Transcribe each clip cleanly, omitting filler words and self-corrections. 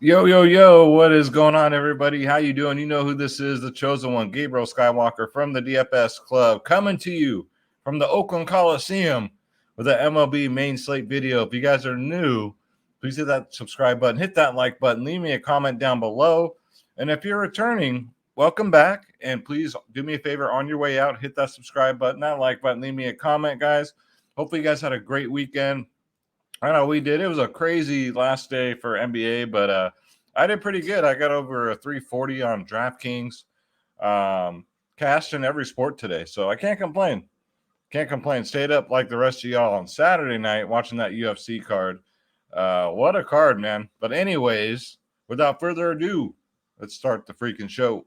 Yo, yo, yo, what is going on, everybody? How you doing? You know who this is, the chosen one, Gabriel Skywalker from the DFS Club, coming to you from the Oakland Coliseum with an MLB main slate video. If you guys are new, please hit that subscribe button, hit that like button, leave me a comment down below. And if you're returning, welcome back. And please do me a favor on your way out, hit that subscribe button, that like button, leave me a comment, guys. Hopefully, you guys had a great weekend. I know we did. It was a crazy last day for NBA, but I did pretty good. I got over a 340 on Draftkings. Cashed in every sport today, so I can't complain. Can't complain. Stayed up like the rest of y'all on Saturday night watching that UFC card. What a card, man. But anyways, without further ado, let's start the freaking show.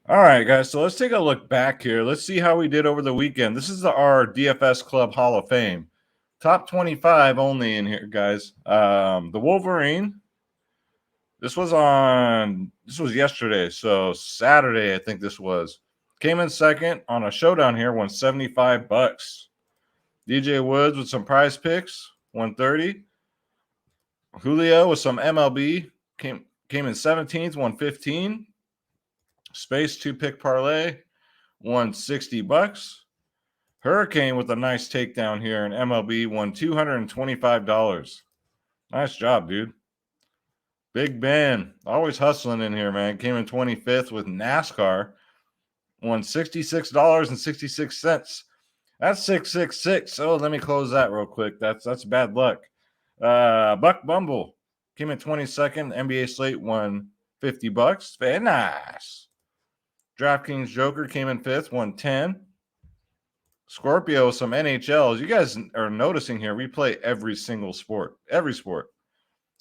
All right, guys. So let's take a look back here. Let's see how we did over the weekend. This is our DFS Club Hall of Fame. Top 25 only in here, guys. The Wolverine. This was yesterday. So Saturday, I think this was. Came in second on a showdown here, won $75. DJ Woods with some prize picks, 130. Julio with some MLB came in 17th, 115. Space 2-pick parlay, won $60. Hurricane with a nice takedown here in MLB won $225. Nice job, dude. Big Ben, always hustling in here, man. Came in 25th with NASCAR, won $66.66. That's 666. Oh, let me close that real quick. That's bad luck. Buck Bumble came in 22nd. NBA slate won $50. Very nice. DraftKings Joker came in 5th, won 10. Scorpio, some NHLs. You guys are noticing here, we play every single sport. Every sport.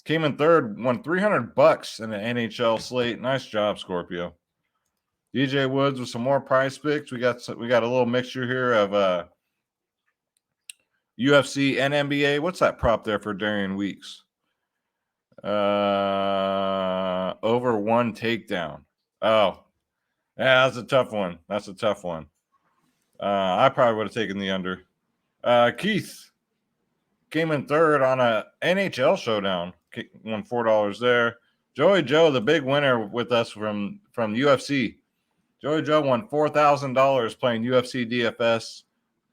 Came in 3rd, won $300 in the NHL slate. Nice job, Scorpio. DJ Woods with some more prize picks. We got a little mixture here of UFC and NBA. What's that prop there for Darian Weeks? Over 1 takedown. Oh, yeah, that's a tough one. I probably would have taken the under. Keith came in 3rd on a NHL showdown. Won $4 there. Joey Joe, the big winner with us from UFC. Joey Joe won $4,000 playing UFC DFS.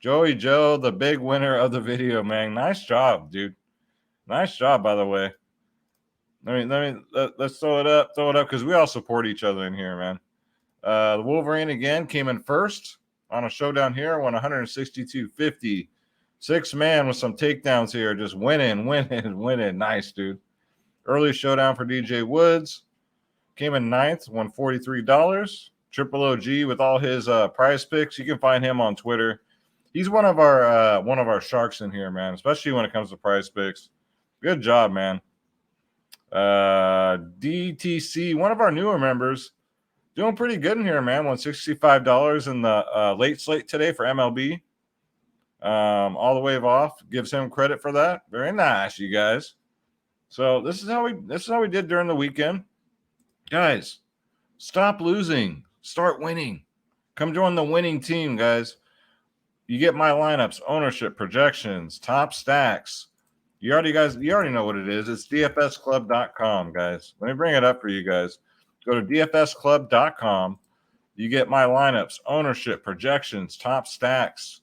Joey Joe, the big winner of the video, man. Nice job, dude. Nice job, by the way. Let's throw it up because we all support each other in here, man. The Wolverine again came in 1st on a showdown here, won $162.50. 6-man with some takedowns here, just winning. Nice, dude. Early showdown for DJ Woods. Came in 9th, won $43. Triple OG with all his prize picks. You can find him on Twitter. He's one of our sharks in here, man, especially when it comes to prize picks. Good job, man. DTC, one of our newer members, doing pretty good in here, man. Won $65 in the late slate today for MLB. All the wave off. Gives him credit for that. Very nice, you guys. So this is how we did during the weekend. Guys, stop losing. Start winning. Come join the winning team, guys. You get my lineups, ownership, projections, top stacks. You already know what it is. It's dfsclub.com, guys. Let me bring it up for you guys. Go to dfsclub.com. You get my lineups, ownership, projections, top stacks.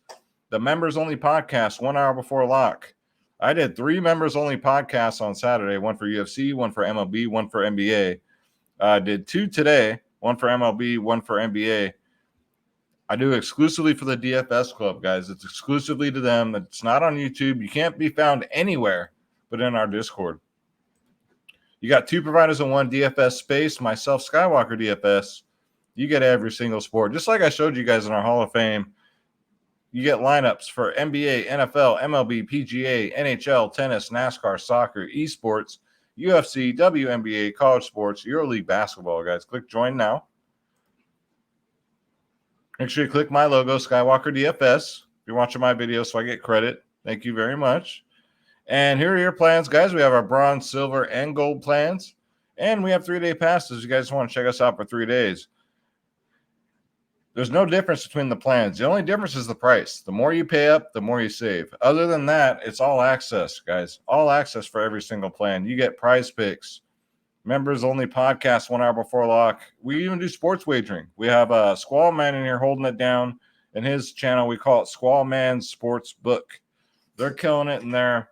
The members-only podcast 1 hour before lock. I did 3 members-only podcasts on Saturday, one for UFC, one for MLB, one for NBA. I did 2 today, one for MLB, one for NBA. I do exclusively for the DFS Club, guys. It's exclusively to them. It's not on YouTube. You can't be found anywhere but in our Discord. You got 2 providers in one, DFS Space, myself, Skywalker DFS. You get every single sport. Just like I showed you guys in our Hall of Fame, you get lineups for NBA, NFL, MLB, PGA, NHL, tennis, NASCAR, soccer, esports, UFC, WNBA, college sports, EuroLeague basketball, guys. Click join now. Make sure you click my logo, Skywalker DFS, if you're watching my video so I get credit. Thank you very much. And here are your plans, guys. We have our bronze, silver, and gold plans. And we have 3-day passes. You guys want to check us out for 3 days. There's no difference between the plans. The only difference is the price. The more you pay up, the more you save. Other than that, it's all access, guys. All access for every single plan. You get prize picks, members only podcast 1 hour before lock. We even do sports wagering. We have a Squall Man in here holding it down. In his channel, we call it Squall Man Sports Book. They're killing it in there.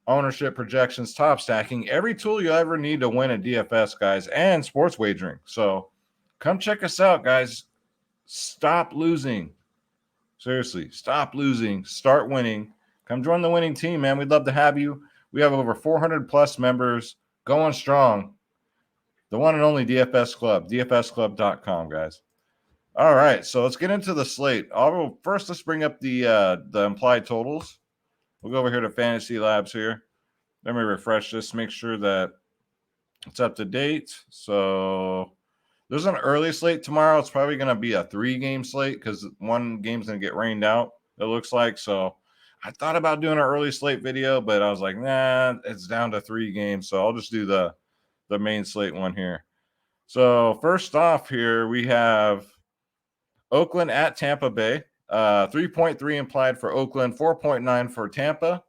Ownership projections, top stacking, every tool you ever need to win at DFS, guys, and sports wagering. So come check us out, guys. Stop losing. Seriously, stop losing. Start winning. Come join the winning team, man. We'd love to have you. We have over 400 plus members going strong. The one and only DFS Club, dfsclub.com, guys. All right, so let's get into the slate. First, let's bring up the implied totals. We'll go over here to Fantasy Labs here. Let me refresh this, make sure that it's up to date. So there's an early slate tomorrow. It's probably going to be a 3-game slate because one game's going to get rained out, it looks like. So I thought about doing an early slate video, but I was like, nah, it's down to 3 games. So I'll just do the main slate one here. So first off here, we have Oakland at Tampa Bay. 3.3 implied for Oakland, 4.9 for Tampa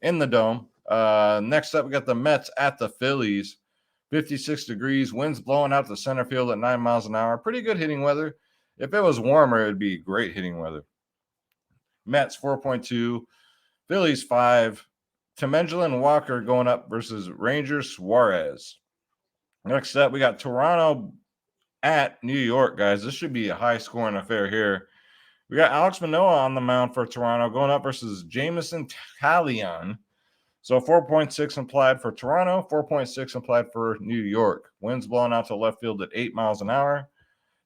in the Dome. Next up, we got the Mets at the Phillies. 56 degrees, winds blowing out to center field at 9 miles an hour. Pretty good hitting weather. If it was warmer, it would be great hitting weather. Mets 4.2, Phillies 5. Temengela and Walker going up versus Rangers Suarez. Next up, we got Toronto at New York, guys. This should be a high-scoring affair here. We got Alex Manoah on the mound for Toronto going up versus Jameson Taillon. So 4.6 implied for Toronto, 4.6 implied for New York. Winds blowing out to left field at 8 miles an hour.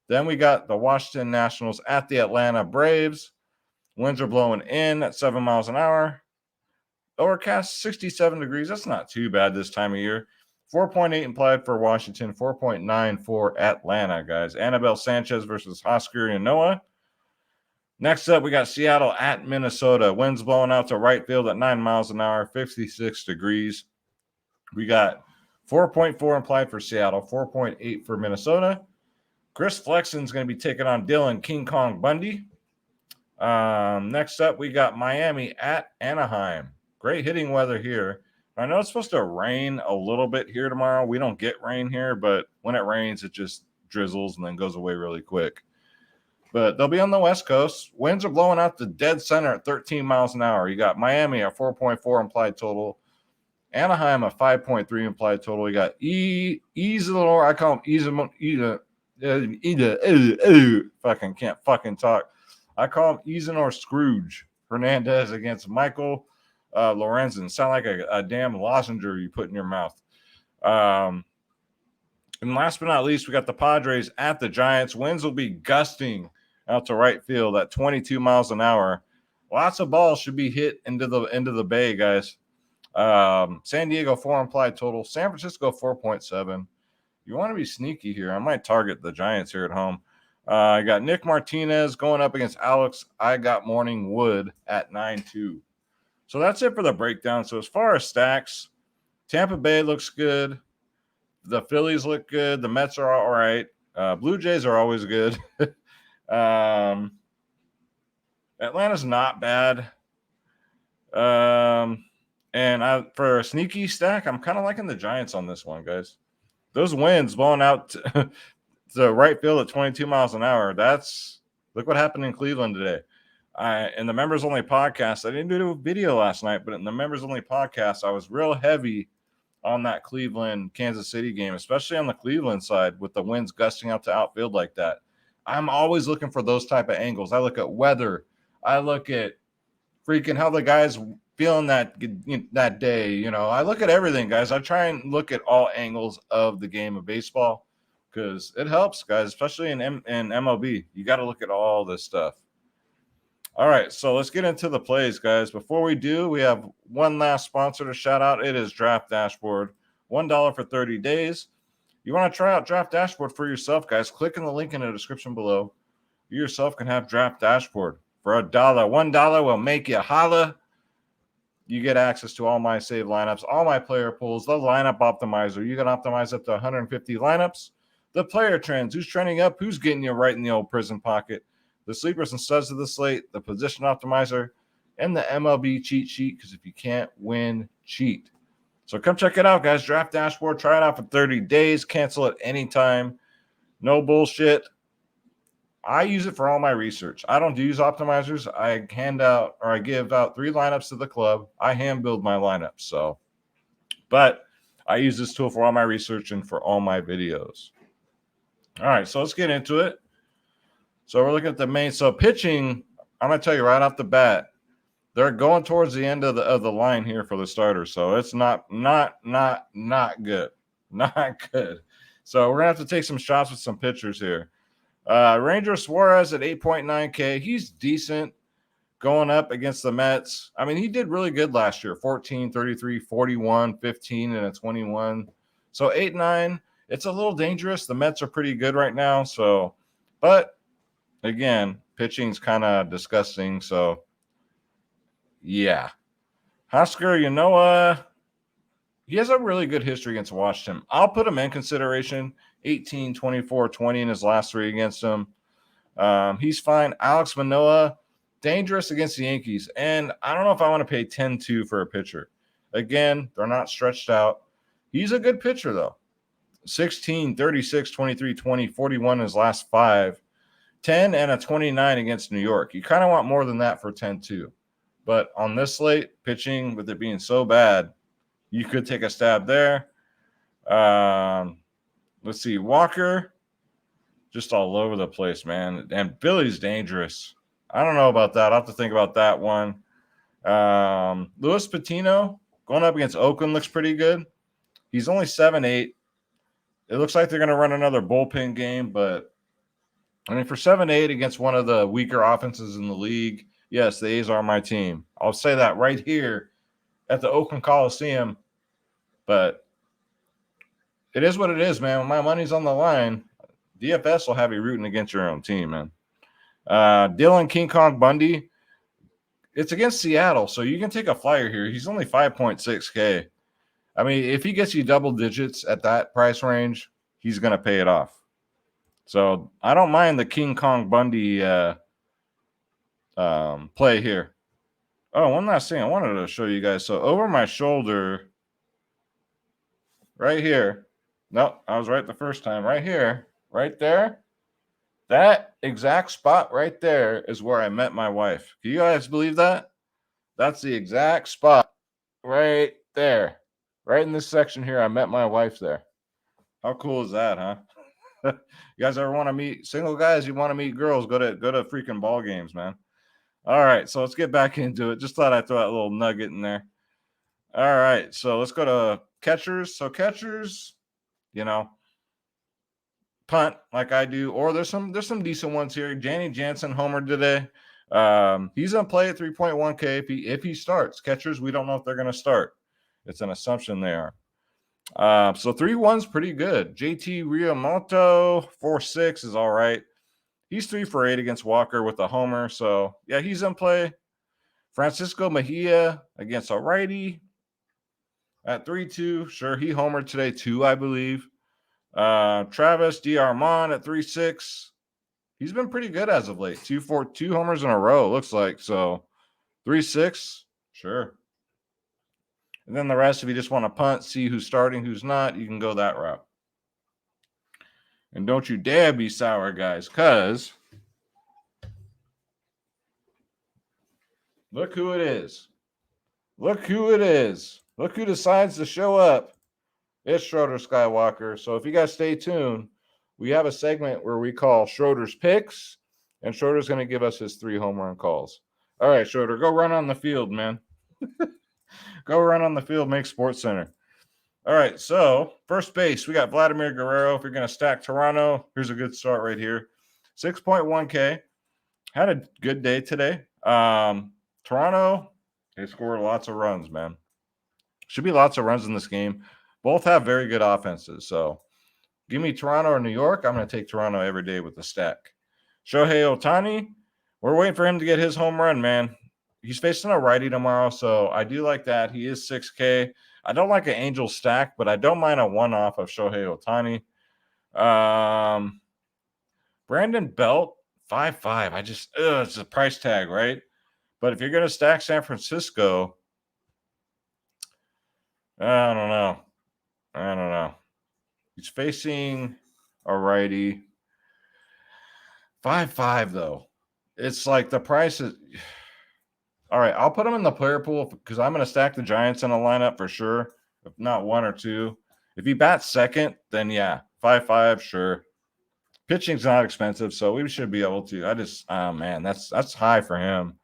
Then we got the Washington Nationals at the Atlanta Braves. Winds are blowing in at 7 miles an hour. Overcast 67 degrees. That's not too bad this time of year. 4.8 implied for Washington, 4.9 for Atlanta, guys. Anibal Sanchez versus Oscar Yanoa. Next up, we got Seattle at Minnesota. Winds blowing out to right field at 9 miles an hour, 56 degrees. We got 4.4 implied for Seattle, 4.8 for Minnesota. Chris Flexen's going to be taking on Dylan King Kong Bundy. Next up, we got Miami at Anaheim. Great hitting weather here. I know it's supposed to rain a little bit here tomorrow. We don't get rain here, but when it rains, it just drizzles and then goes away really quick. But they'll be on the West Coast. Winds are blowing out the dead center at 13 miles an hour. You got Miami at 4.4 implied total. Anaheim at 5.3 implied total. You got Isidore. I call him fucking can't fucking talk. I call him Isidore Scrooge Hernandez against Michael Lorenzen. Sound like a damn lozenge you put in your mouth. And last but not least, we got the Padres at the Giants. Winds will be gusting out to right field at 22 miles an hour. Lots of balls should be hit into the bay, guys. San Diego 4 implied total. San Francisco 4.7. You want to be sneaky here. I might target the Giants here at home. I got Nick Martinez going up against Alex I Got Morning Wood at 9.2. So that's it for the breakdown. So as far as stacks, Tampa Bay looks good. The Phillies look good. The Mets are all right. Blue Jays are always good. Atlanta's not bad. And for a sneaky stack, I'm kind of liking the Giants on this one, guys. Those winds blowing out to right field at 22 miles an hour. Look what happened in Cleveland today. In the members only podcast, I didn't do a video last night, but in the members only podcast, I was real heavy on that Cleveland Kansas City game, especially on the Cleveland side with the winds gusting out to outfield like that. I'm always looking for those type of angles. I look at weather. I look at freaking how the guys feeling that day. You know, I look at everything, guys. I try and look at all angles of the game of baseball because it helps, guys, especially in MLB. You got to look at all this stuff. All right, so let's get into the plays, guys. Before we do, we have one last sponsor to shout out. It is Draft Dashboard, $1 for 30 days. You want to try out Draft Dashboard for yourself, guys? Click on the link in the description below. You yourself can have Draft Dashboard for $1. $1 will make you holla. You get access to all my saved lineups, all my player pools, the lineup optimizer. You can optimize up to 150 lineups. the player trends, who's trending up, who's getting you right in the old prison pocket, the sleepers and studs of the slate, the position optimizer, and the MLB cheat sheet, because if you can't win, cheat. So come check it out, guys. Draft Dashboard. Try it out for 30 days. Cancel it anytime. No bullshit. I use it for all my research. I don't use optimizers. I give out 3 lineups to the club. I hand build my lineups. So, but I use this tool for all my research and for all my videos. All right, so let's get into it. So we're looking at the main. So pitching, I'm going to tell you right off the bat, they're going towards the end of the line here for the starters. So it's not good. Not good. So we're going to have to take some shots with some pitchers here. Ranger Suarez at 8.9K. He's decent going up against the Mets. I mean, he did really good last year. 14, 33, 41, 15, and a 21. So 8-9. It's a little dangerous. The Mets are pretty good right now. So, but again, pitching's kind of disgusting. So, yeah. Husker, he has a really good history against Washington. I'll put him in consideration. 18, 24, 20 in his last 3 against him. He's fine. Alex Manoah, dangerous against the Yankees. And I don't know if I want to pay 10-2 for a pitcher. Again, they're not stretched out. He's a good pitcher, though. 16, 36, 23, 20, 41 in his last 5. 10 and a 29 against New York. You kind of want more than that for 10-2. But on this slate, pitching, with it being so bad, you could take a stab there. Let's see. Walker, just all over the place, man. And Billy's dangerous. I don't know about that. I'll have to think about that one. Luis Patino going up against Oakland looks pretty good. He's only 7-8. It looks like they're going to run another bullpen game, but I mean, for 7-8 against one of the weaker offenses in the league, yes, the A's are my team. I'll say that right here at the Oakland Coliseum, but it is what it is, man. When my money's on the line, DFS will have you rooting against your own team, man. Dylan King Kong Bundy, it's against Seattle, so you can take a flyer here. He's only 5.6K. I mean, if he gets you double digits at that price range, he's going to pay it off. So I don't mind the King Kong Bundy play here. Oh, one last thing I wanted to show you guys. So over my shoulder, right here. Nope, I was right the first time. Right here, right there. That exact spot right there is where I met my wife. Can you guys believe that? That's the exact spot right there. Right in this section here, I met my wife there. How cool is that, huh? You guys ever want to meet single guys? You want to meet girls? Go to freaking ball games, man. All right, so let's get back into it. Just thought I'd throw that little nugget in there. All right, so let's go to catchers. So catchers, punt like I do, or there's some decent ones here. Danny Jansen homered today. He's gonna play at 3.1K if he starts. Catchers, we don't know if they're gonna start. It's an assumption they are. So 3-1's pretty good. JT Realmuto 4.6 is all right. He's 3 for 8 against Walker with a homer. So yeah, he's in play. Francisco Mejia against a righty at 3.2. Sure, he homered today too, I believe. Travis DeArmond at 3.6. He's been pretty good as of late. 2 homers in a row, looks like. So 3.6, sure. And then the rest, if you just want to punt, see who's starting, who's not, you can go that route. And don't you dare be sour, guys, because look who it is. Look who it is. Look who decides to show up. It's Schroeder Skywalker. So if you guys stay tuned, we have a segment where we call Schroeder's Picks, and Schroeder's going to give us his 3 home run calls. All right, Schroeder, go run on the field, man. Go run on the field, make Sports Center. All right, so first base, we got Vladimir Guerrero. If you're going to stack Toronto, here's a good start right here. 6.1K. Had a good day today. Toronto, they scored lots of runs, man. Should be lots of runs in this game. Both have very good offenses. So give me Toronto or New York. I'm going to take Toronto every day with the stack. Shohei Ohtani, we're waiting for him to get his home run, man. He's facing a righty tomorrow, so I do like that. He is 6K. I don't like an Angel stack, but I don't mind a one-off of Shohei Ohtani. Brandon Belt, 5.5. I just, it's a price tag, right? But if you're going to stack San Francisco, I don't know. He's facing a righty. 5.5 though. It's like the price is. All right, I'll put him in the player pool because I'm going to stack the Giants in a lineup for sure. If not one or two. If he bats second, then yeah, 5.5, sure. Pitching's not expensive, so we should be able to. Oh man, that's high for him.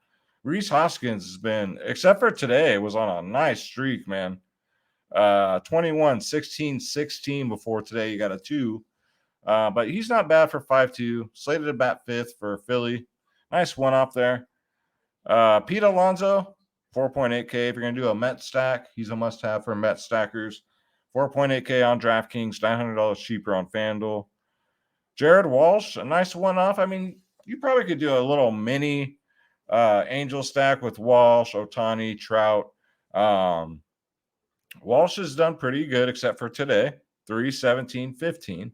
Rhys Hoskins has been, except for today, was on a nice streak, man. 21, 16, 16 before today. You got a 2. But he's not bad for 5.2. Slated to bat 5th for Philly. Nice one off there. Pete Alonso, 4.8K. If you're going to do a Met stack, he's a must-have for Met stackers. 4.8K on DraftKings, $900 cheaper on FanDuel. Jared Walsh, a nice one-off. I mean, you probably could do a little mini Angel stack with Walsh, Ohtani, Trout. Walsh has done pretty good except for today, 3, 17, 15.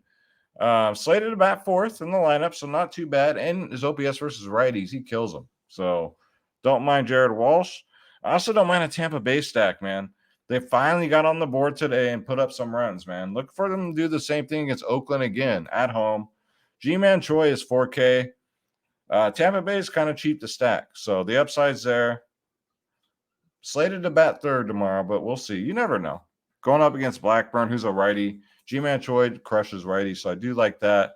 Slated to bat 4th in the lineup, so not too bad. And his OPS versus righties, he kills them. So don't mind Jared Walsh. I also don't mind a Tampa Bay stack, man. They finally got on the board today and put up some runs, man. Look for them to do the same thing against Oakland again at home. G-Man Choi is 4K. Tampa Bay is kind of cheap to stack, so the upside's there. Slated to bat 3rd tomorrow, but we'll see. You never know. Going up against Blackburn, who's a righty. G-Man Choi crushes righty, so I do like that.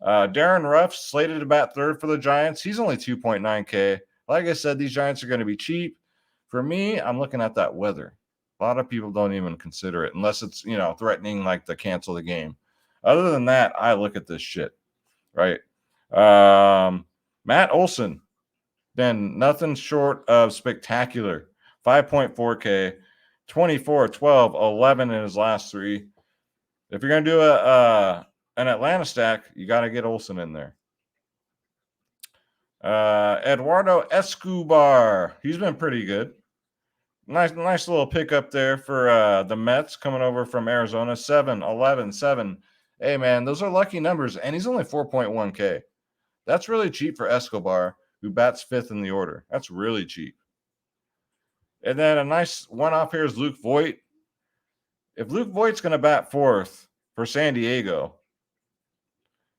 Darren Ruff, slated to bat 3rd for the Giants. He's only 2.9K. Like I said, these Giants are going to be cheap. For me, I'm looking at that weather. A lot of people don't even consider it unless it's, threatening like to cancel the game. Other than that, I look at this shit, right? Matt Olson, then nothing short of spectacular. 5.4K, 24, 12, 11 in his last 3. If you're going to do an Atlanta stack, you got to get Olson in there. Eduardo Escobar, he's been pretty good. Nice little pickup there for the Mets coming over from Arizona. 7, 11, 7. Hey, man, those are lucky numbers, and he's only 4.1K. That's really cheap for Escobar, who bats 5th in the order. That's really cheap. And then a nice one-off here is Luke Voit. If Luke Voigt's going to bat 4th for San Diego,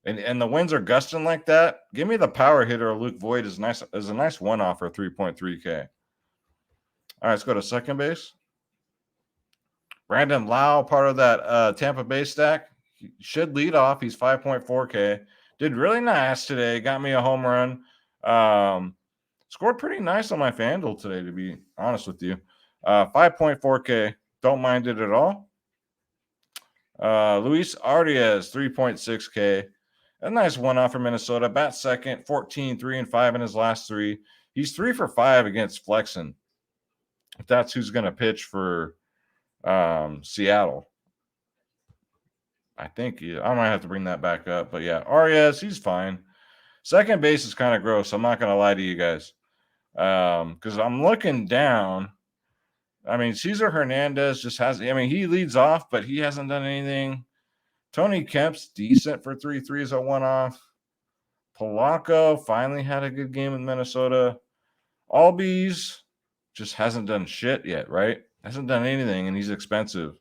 and the winds are gusting like that, give me the power hitter of Luke Voit as a nice one-off for 3.3K. All right, let's go to second base. Brandon Lowell, part of that Tampa Bay stack, he should lead off. He's 5.4K. Did really nice today. Got me a home run. Scored pretty nice on my FanDuel today, to be honest with you. 5.4K. Don't mind it at all. Luis Arias, 3.6K. A nice one-off for Minnesota. Bat second, 14, 3, and 5 in his last 3. He's 3 for 5 against Flexen. If that's who's going to pitch for Seattle. I think I might have to bring that back up. But yeah, Arias, he's fine. Second base is kind of gross. I'm not going to lie to you guys. Because I'm looking down. I mean, Cesar Hernandez just he leads off, but he hasn't done anything. Tony Kemp's decent for 3.3 as a one-off. Polanco finally had a good game in Minnesota. Albies just hasn't done shit yet, right? Hasn't done anything, and he's expensive.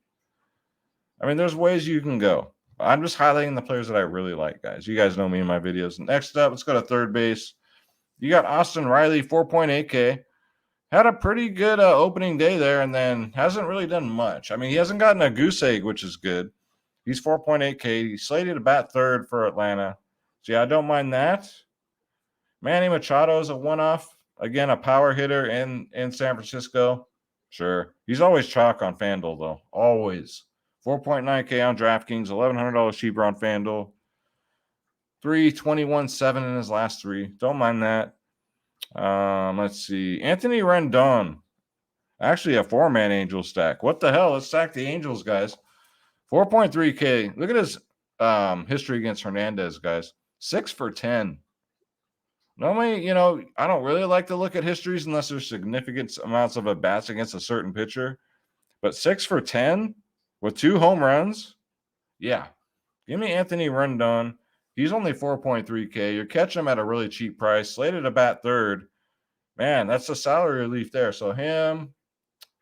I mean, there's ways you can go. I'm just highlighting the players that I really like, guys. You guys know me in my videos. Next up, let's go to third base. You got Austin Riley, 4.8K. Had a pretty good opening day there, and then hasn't really done much. I mean, he hasn't gotten a goose egg, which is good. He's 4.8K. He's slated to bat 3rd for Atlanta. So, yeah, I don't mind that. Manny Machado is a one-off. Again, a power hitter in San Francisco. Sure. He's always chalk on FanDuel, though. Always. 4.9K on DraftKings, $1,100 cheaper on FanDuel. 3.21.7 in his last 3. Don't mind that. Let's see. Anthony Rendon. Actually, a 4-man Angel stack. What the hell? Let's stack the Angels, guys. 4.3K. Look at his history against Hernandez, guys. 6 for 10. Normally, I don't really like to look at histories unless there's significant amounts of at-bats against a certain pitcher. But 6 for 10 with 2 home runs? Yeah. Give me Anthony Rendon. He's only 4.3K. You're catching him at a really cheap price. Slated to bat third. Man, that's a salary relief there. So him,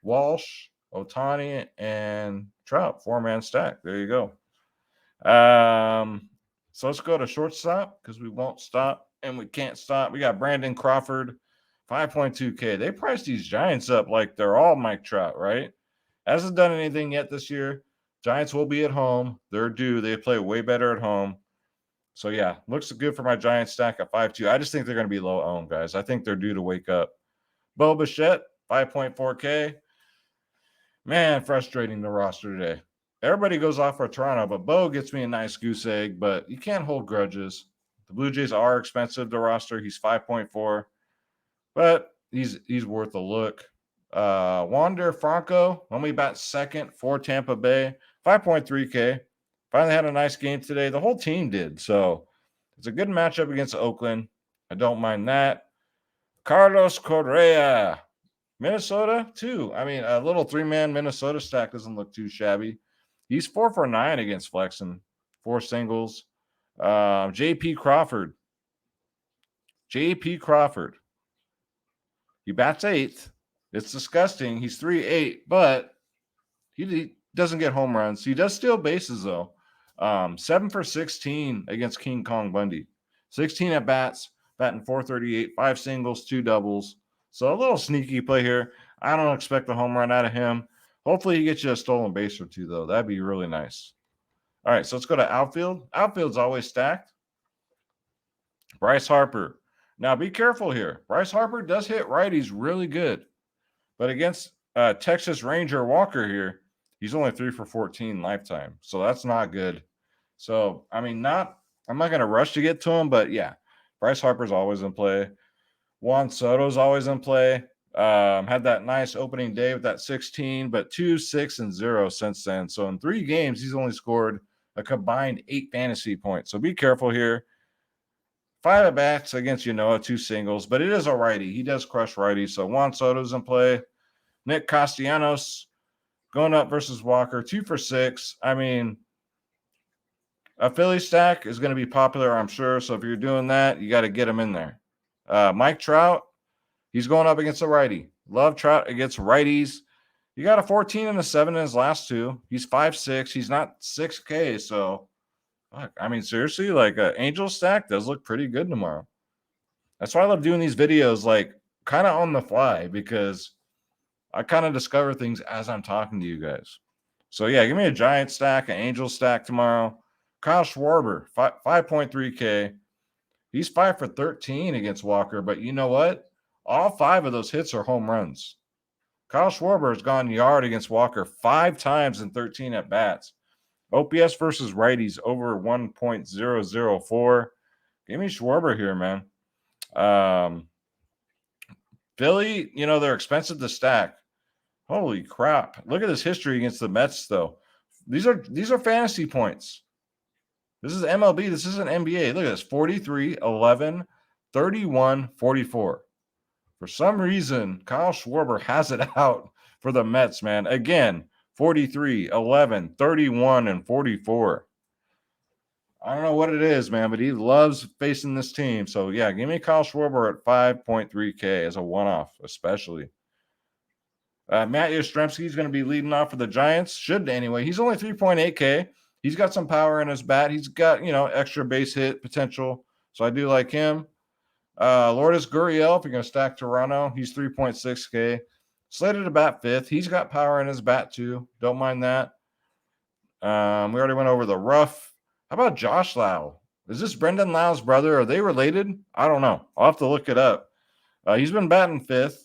Walsh, Ohtani, and Trout, 4-man stack. There you go. So let's go to shortstop because we won't stop and we can't stop. We got Brandon Crawford, 5.2K. They priced these Giants up like they're all Mike Trout, right? Hasn't done anything yet this year. Giants will be at home. They're due. They play way better at home. So, yeah, looks good for my Giants stack at 5.2. I just think they're going to be low owned, guys. I think they're due to wake up. Bo Bichette, 5.4K. Man, frustrating the roster today. Everybody goes off for Toronto, but Bo gets me a nice goose egg, but you can't hold grudges. The Blue Jays are expensive to roster. He's 5.4, but he's worth a look. Wander Franco, only bat second for Tampa Bay, 5.3K. Finally had a nice game today. The whole team did. So it's a good matchup against Oakland. I don't mind that. Carlos Correa, Minnesota, too. I mean, a little 3-man Minnesota stack doesn't look too shabby. He's 4 for 9 against Flexen, 4 singles. JP Crawford. He bats 8th. It's disgusting. He's 3-8, but he doesn't get home runs. He does steal bases, though. 7 for 16 against King Kong Bundy. 16 at bats, batting 438, 5 singles, 2 doubles. So a little sneaky play here. I don't expect a home run out of him. Hopefully he gets you a stolen base or 2, though. That'd be really nice. All right, so let's go to outfield. Outfield's always stacked. Bryce Harper. Now, be careful here. Bryce Harper does hit righties really good. But against Texas Ranger Walker here, he's only 3 for 14 lifetime. So that's not good. So, I mean, I'm not going to rush to get to him, but yeah, Bryce Harper's always in play. Juan Soto's always in play. Had that nice opening day with that 16, but 2, 6, and 0 since then. So in 3 games, he's only scored a combined 8 fantasy points. So be careful here. 5 at bats against 2 singles, but it is a righty. He does crush righties. So Juan Soto's in play. Nick Castellanos going up versus Walker, 2 for 6. I mean, a Philly stack is going to be popular, I'm sure. So if you're doing that, you got to get him in there. Mike Trout, he's going up against a righty. Love Trout against righties. He got a 14 and a 7 in his last 2. He's 5'6". He's not 6K. So, I mean, seriously, like an Angel stack does look pretty good tomorrow. That's why I love doing these videos, like kind of on the fly, because I kind of discover things as I'm talking to you guys. So, yeah, give me a Giant stack, an Angel stack tomorrow. Kyle Schwarber, 5.3K. He's 5 for 13 against Walker, but you know what? All 5 of those hits are home runs. Kyle Schwarber has gone yard against Walker 5 times in 13 at-bats. OPS versus righties over 1.004. Give me Schwarber here, man. Philly, they're expensive to stack. Holy crap. Look at this history against the Mets, though. These are fantasy points. This is MLB. This isn't NBA. Look at this. 43, 11, 31, 44. For some reason, Kyle Schwarber has it out for the Mets, man. Again, 43, 11, 31, and 44. I don't know what it is, man, but he loves facing this team. So, yeah, give me Kyle Schwarber at 5.3K as a one-off, especially. Matt Yastrzemski is going to be leading off for the Giants. Should anyway. He's only 3.8K. He's got some power in his bat. He's got, extra base hit potential. So I do like him. Lourdes Gurriel, if you're going to stack Toronto, he's 3.6K. Slated to bat 5th. He's got power in his bat too. Don't mind that. We already went over the rough. How about Josh Lowell? Is this Brendan Lowell's brother? Are they related? I don't know. I'll have to look it up. He's been batting 5th.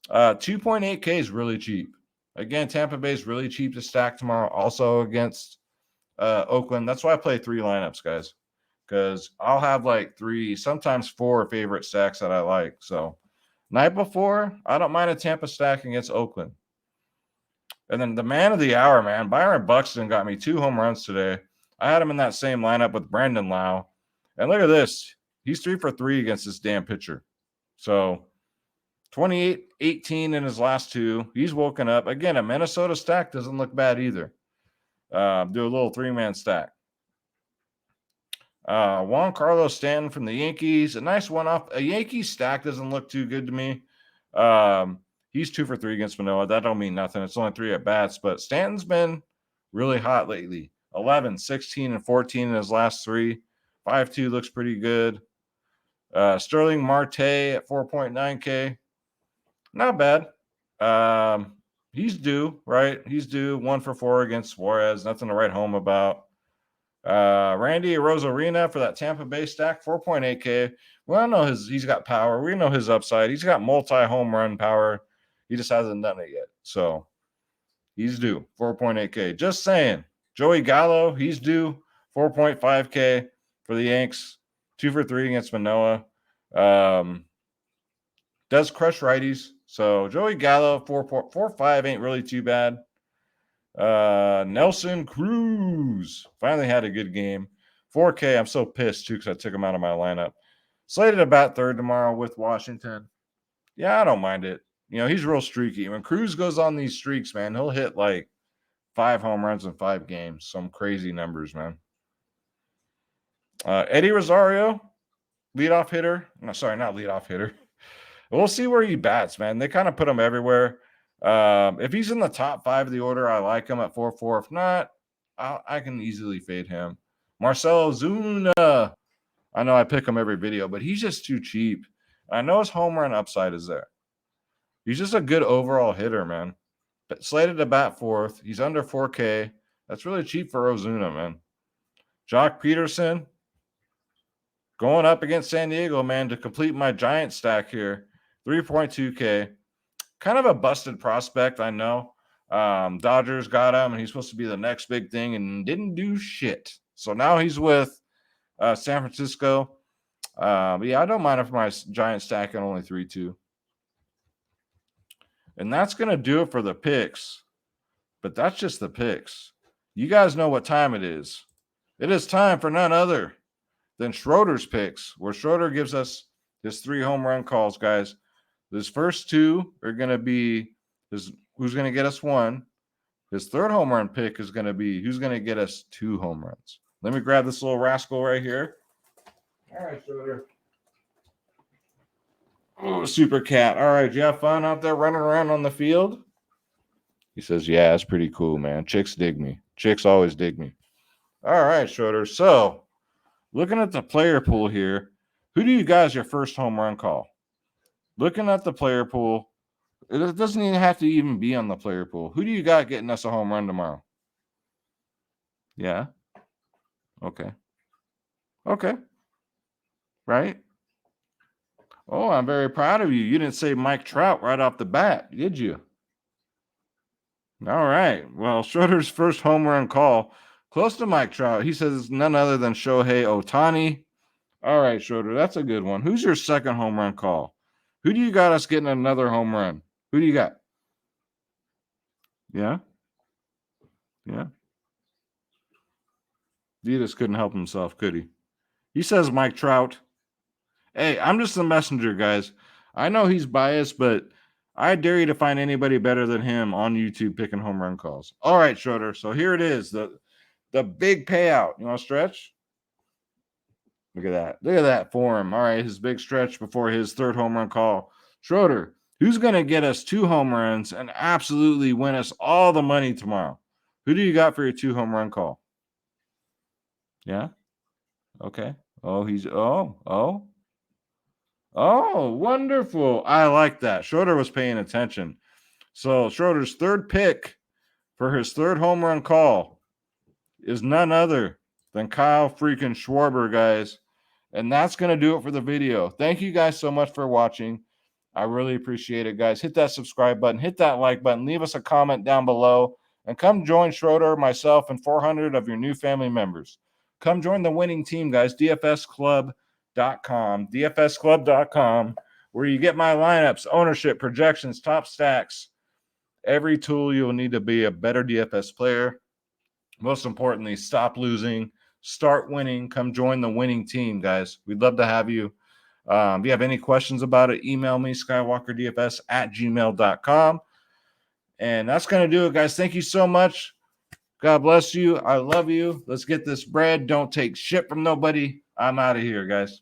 2.8K is really cheap. Again, Tampa Bay is really cheap to stack tomorrow. Also against Oakland. That's why I play 3 lineups, guys, because I'll have like 3, sometimes 4 favorite stacks that I like. So night before, I don't mind a Tampa stack against Oakland. And then the man of the hour, man, Byron Buxton got me 2 home runs today. I had him in that same lineup with Brandon Lowell. And look at this. He's 3 for 3 against this damn pitcher. So 28, 18 in his last 2. He's woken up. Again, a Minnesota stack doesn't look bad either. Do a little 3-man stack. Juan Carlos Stanton from the Yankees. A nice one-off. A Yankee stack doesn't look too good to me. He's 2 for 3 against Manoah. That don't mean nothing. It's only 3 at bats, but Stanton's been really hot lately. 11, 16, and 14 in his last 3. 5.2 looks pretty good. Sterling Marte at 4.9K. Not bad. He's due, right? He's due 1 for 4 against Suarez. Nothing to write home about. Randy Rosarina for that Tampa Bay stack, 4.8K. We all know he's got power. We know his upside. He's got multi-home run power. He just hasn't done it yet. So he's due 4.8K. Just saying. Joey Gallo, he's due 4.5K for the Yanks. 2 for 3 against Manoah. Does crush righties. So Joey Gallo, 4.45 ain't really too bad. Nelson Cruz finally had a good game. 4K. I'm so pissed too because I took him out of my lineup. Slated to bat third tomorrow with Washington. Yeah, I don't mind it. You know, he's real streaky. When Cruz goes on these streaks, man, he'll hit like 5 home runs in 5 games. Some crazy numbers, man. Eddie Rosario, leadoff hitter. No, sorry, not leadoff hitter. We'll see where he bats, man. They kind of put him everywhere. If he's in the top 5 of the order, I like him at 4-4. If not, I can easily fade him. Marcelo Zuna. I know I pick him every video, but he's just too cheap. I know his home run upside is there. He's just a good overall hitter, man. But slated to bat 4th. He's under 4K. That's really cheap for Ozuna, man. Jock Peterson going up against San Diego, man, to complete my giant stack here. 3.2K. Kind of a busted prospect, I know. Dodgers got him, and he's supposed to be the next big thing and didn't do shit. So now he's with San Francisco. But yeah, I don't mind if my giant stack at only 3.2. And that's going to do it for the picks. But that's just the picks. You guys know what time it is. It is time for none other than Schroeder's picks, where Schroeder gives us his 3 home run calls, guys. His first 2 are going to be who's going to get us 1. His third home run pick is going to be who's going to get us 2 home runs. Let me grab this little rascal right here. All right, Schroeder. Oh, super cat. All right, you have fun out there running around on the field? He says, yeah, it's pretty cool, man. Chicks dig me. Chicks always dig me. All right, Schroeder. So, looking at the player pool here, who do you guys your first home run call? Looking at the player pool, it doesn't even have to even be on the player pool. Who do you got getting us a home run tomorrow? Yeah? Okay. Okay. Right? Oh, I'm very proud of you. You didn't say Mike Trout right off the bat, did you? All right. Well, Schroeder's first home run call, close to Mike Trout. He says none other than Shohei Ohtani. All right, Schroeder, that's a good one. Who's your second home run call? Who do you got us getting another home run? Who do you got? Yeah? Yeah. He just couldn't help himself, could he? He says Mike Trout. Hey, I'm just the messenger, guys. I know he's biased, but I dare you to find anybody better than him on YouTube picking home run calls. All right, Schroeder. So here it is, the big payout. You want to stretch? Look at that. Look at that for him. All right, his big stretch before his third home run call. Schroeder, who's going to get us 2 home runs and absolutely win us all the money tomorrow? Who do you got for your 2 home run call? Yeah? Okay. Oh, wonderful. I like that. Schroeder was paying attention. So Schroeder's third pick for his third home run call is none other than Kyle freaking Schwarber, guys. And that's going to do it for the video. Thank you guys so much for watching. I really appreciate it, guys. Hit that subscribe button. Hit that like button. Leave us a comment down below. And come join Schroeder, myself, and 400 of your new family members. Come join the winning team, guys. DFSclub.com. DFSclub.com, where you get my lineups, ownership, projections, top stacks, every tool you'll need to be a better DFS player. Most importantly, stop losing, start winning. Come join the winning team, guys. We'd love to have you. If you have any questions about it, email me, skywalkerdfs@gmail.com. And that's going to do it, guys. Thank you so much. God bless you. I love you. Let's get this bread. Don't take shit from nobody. I'm out of here, guys.